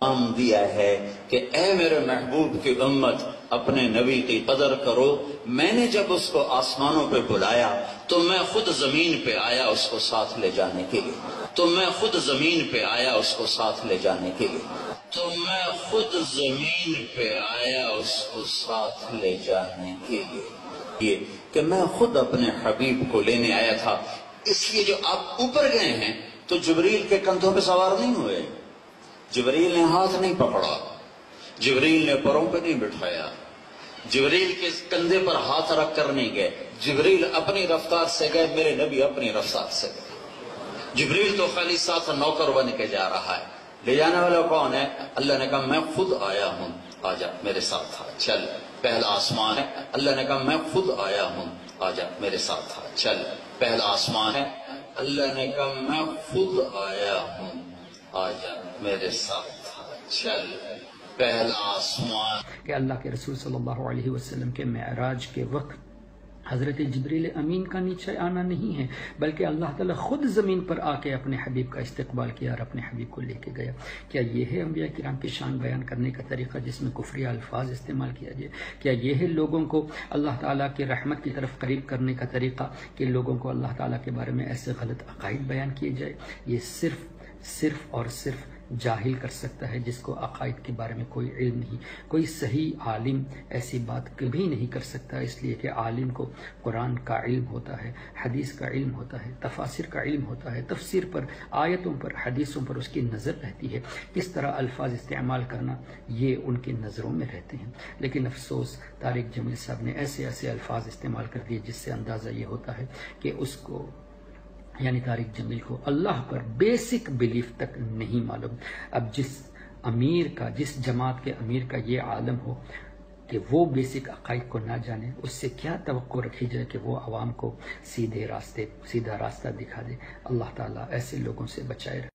پیغام دیا ہے کہ اے میرے محبوب کی امت اپنے نبی کی قدر کرو. میں نے جب اس کو آسمانوں پہ بلایا تو میں خود زمین پہ آیا اس کو ساتھ لے جانے کے لیے. تو میں خود زمین پہ آیا اس کو ساتھ لے جانے کے لیے. تو میں خود زمین پہ آیا اس کو ساتھ لے جانے کے لیے. یہ کہ میں خود اپنے حبیب کو لینے آیا تھا. اس لیے جو آپ اوپر گئے ہیں تو جبریل کے کندھوں پہ سوار نہیں ہوئے. جبریل نے ہاتھ نہیں پکڑا, جبریل نے پروں پہ نہیں بٹھایا, جبریل کے کندھے پر ہاتھ رکھ کر نہیں گئے. جبریل اپنی رفتار سے گئے, میرے نبی اپنی رفتار سے گئے. جبریل تو خالی ساتھ نوکر بن کے جا رہا ہے. لے جانے والا کون ہے؟ اللہ نے کہا میں خود آیا ہوں, آجا میرے ساتھ آ, چل. پہلا آسمان ہے, اللہ نے کہا میں خود آیا ہوں, آجا میرے ساتھ آ, چل. پہلا آسمان ہے, اللہ نے کہا میں خود آیا ہوں, آجا میرے ساتھ چل. پہلا آسمان. کہ اللہ کے رسول صلی اللہ علیہ وسلم کے معراج کے وقت حضرت جبریل امین کا نیچے آنا نہیں ہے, بلکہ اللہ تعالیٰ خود زمین پر آ کے اپنے حبیب کا استقبال کیا اور اپنے حبیب کو لے کے گیا. کیا یہ ہے انبیاء کرام کی شان بیان کرنے کا طریقہ جس میں کفری الفاظ استعمال کیا جائے؟ کیا یہ ہے لوگوں کو اللہ تعالیٰ کی رحمت کی طرف قریب کرنے کا طریقہ کہ لوگوں کو اللہ تعالیٰ کے بارے میں ایسے غلط عقائد بیان کیے جائے؟ یہ صرف اور صرف جاہل کر سکتا ہے جس کو عقائد کے بارے میں کوئی علم نہیں. کوئی صحیح عالم ایسی بات کبھی نہیں کر سکتا, اس لیے کہ عالم کو قرآن کا علم ہوتا ہے, حدیث کا علم ہوتا ہے, تفاسیر کا علم ہوتا ہے, تفسیر پر, آیتوں پر, حدیثوں پر اس کی نظر رہتی ہے. کس طرح الفاظ استعمال کرنا یہ ان کی نظروں میں رہتے ہیں. لیکن افسوس طارق جمیل صاحب نے ایسے الفاظ استعمال کر دیے جس سے اندازہ یہ ہوتا ہے کہ اس کو یعنی طارق جمیل کو اللہ پر بیسک بلیف تک نہیں معلوم. اب جس جماعت کے امیر کا یہ عالم ہو کہ وہ بیسک عقائد کو نہ جانے, اس سے کیا توقع رکھی جائے کہ وہ عوام کو سیدھا راستہ دکھا دے. اللہ تعالیٰ ایسے لوگوں سے بچائے رکھے.